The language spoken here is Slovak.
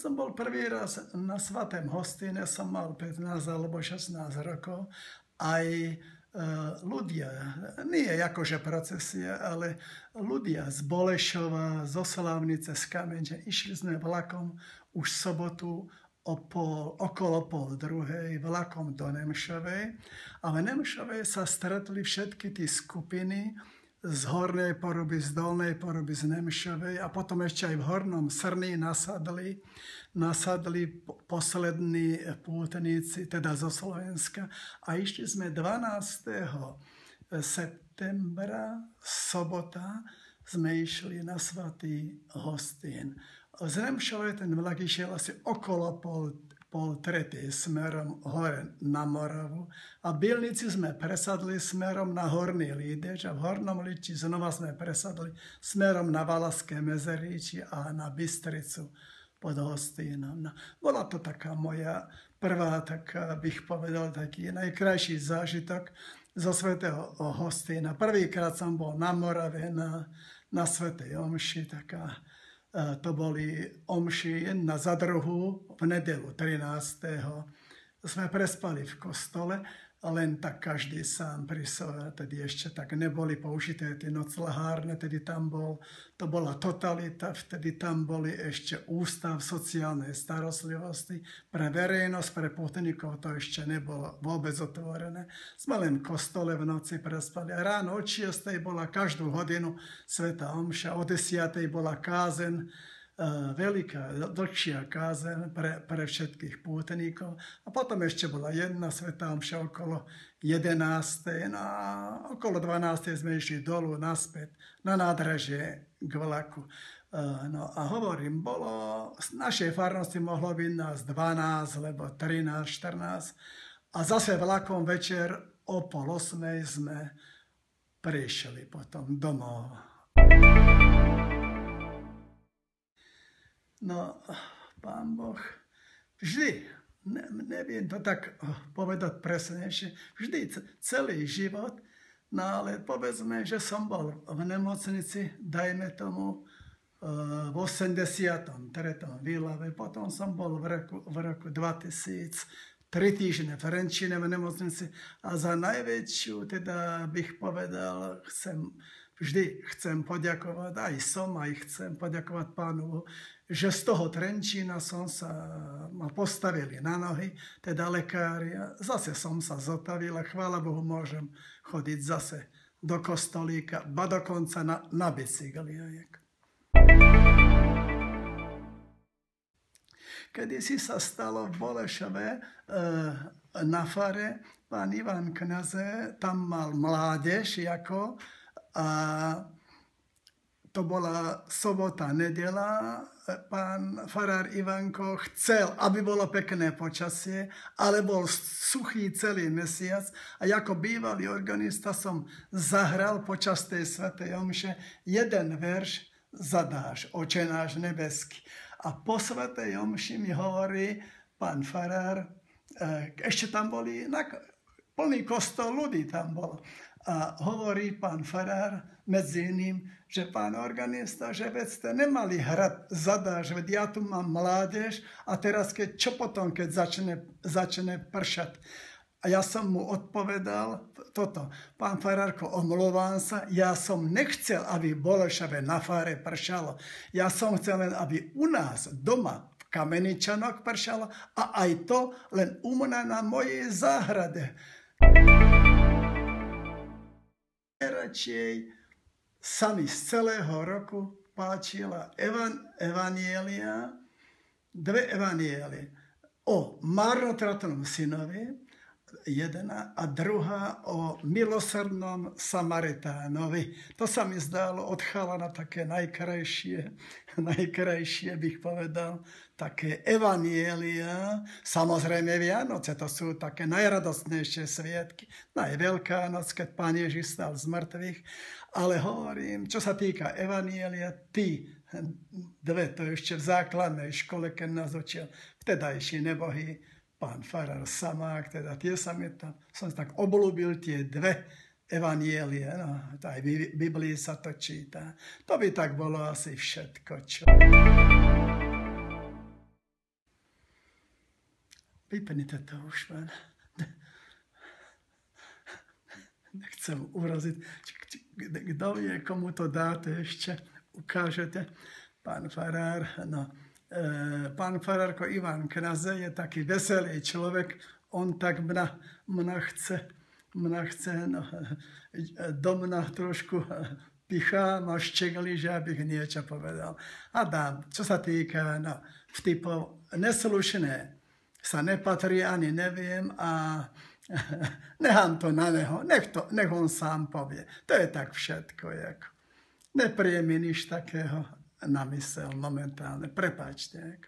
som bol prvý raz na svätém Hostíne, som mal 15 alebo 16 rokov, aj ľudia, nie akože procesie, ale ľudia z Bolešova, zo Slávnice, z Kamenče, išli sme vlakom už v sobotu okolo 1:30 vlakom do Nemšovej. A v Nemšovej sa stretli všetky tie skupiny z Hornej Poruby, z Dolnej Poruby, z Nemšovej a potom ešte aj v Hornom Srní nasadli poslední pútnici, teda zo Slovenska. A išli sme 12. septembra, sobota, sme išli na svätý Hostín. Z Nemšovej ten vlak išiel asi okolo 2:30 smerom hore na Moravu a v Bylnici sme presadli smerom na Horný Lídeč a v Hornom Líči znova sme presadli smerom na Valašské Mezeríči a na Bystricu pod Hostínom. No, bola to taká moja prvá, tak bych povedal, taký najkrajší zážitok zo svätého Hostína. Prvýkrát som bol na Morave na svätej omši, to boli omši jedna za druhú v nedeľu 13. Sme prespali v kostole, len tak každý sám pri sebe. Tedy ešte tak neboli použité tie noclahárne, tedy tam to bola totalita, vtedy tam boli ešte ústav sociálnej starostlivosti. Pre verejnosť, pre pútnikov to ešte nebolo vôbec otvorené. Sme len v kostole v noci prespali. A ráno od 6. bola každú hodinu svätá omša, o 10. bola kázeň, veľká, dlhšia kázeň pre všetkých pútnikov. A potom ešte bola jedna svätá omša okolo 11. No a okolo 12. sme išli dolu naspäť na nádražie k vlaku. No a hovorím, z našej farnosti mohlo byť nás 12, lebo 13, 14. A zase vlakom večer o 7:30 sme prišli potom domov. No, Pán Boh, vždy, neviem to tak povedať presnejšie, vždy celý život, no ale povedzme, že som bol v nemocnici, dajme tomu, v 83. výlave, potom som bol v roku 2000, 3 týždne v Renčine v nemocnici a za najväčšiu, teda bych povedal, chcem poďakovať, aj chcem poďakovať Pánu, že z toho Trenčína ma postavili na nohy, teda lekári. Zase som sa zotavil a chvála Bohu môžem chodiť zase do kostolíka, ba dokonca na bicykli. Kedysi sa stalo v Bolešove na fare, pán Ivan Kňaze tam mal mládež a to bola sobota, nedeľa. Pán farár Ivanko chcel, aby bolo pekné počasie, ale bol suchý celý mesiac a ako bývalý organista som zahral počas tej svätej omše jeden verš Zadáš, Oče náš nebeský. A po svätej omši mi hovorí pán farár, ešte tam boli plný kostol ľudí tam bolo. A hovorí pán farár medzi iným, že pán organista, že veď ste nemali hrať Zadáš, veď ja tu mám mládež a teraz čo potom, keď začne pršať. A ja som mu odpovedal toto. Pán farárko, omlouvám sa, ja som nechcel, aby v Bolešove na fare pršalo. Ja som chcel len, aby u nás doma v Kameničanoch pršalo a aj to len u mňa na mojej záhrade. Radšej sa mi z celého roku páčila evanielia, dve evanielie o marnotratnom synovi, jedna a druhá o milosrdnom Samaritánovi. To sa mi zdalo od chalana také najkrajšie bych povedal, také evanielia. Samozrejme Vianoce, to sú také najradostnejšie sviatky. Aj Veľká noc, keď Pán Ježiš stal z mŕtvych. Ale hovorím, čo sa týka evanielia, dve, to ešte v základnej škole, keď nás učil vtedajší nebohý pán farár Samák, teda som tak obľúbil tie dve evanielie, no, aj v Biblii sa to číta. To by tak bolo asi všetko, čo... Vypnite to už, pán. Nechcem uraziť. Kto vie, komu to dáte ešte? Ukážete. Pán farár, no. Pán farárko Ivan Knaze je taký veselý človek. On tak mna chce no, do mna trošku pichá, ma ščegli, že abych niečo povedal. A dám, čo sa týka no, vtipov, neslušné sa nepatrí, ani neviem a nechám to na neho, nech on sám povie. To je tak všetko. Nepríjem mi nič takého na mysel momentálne. Prepáčte.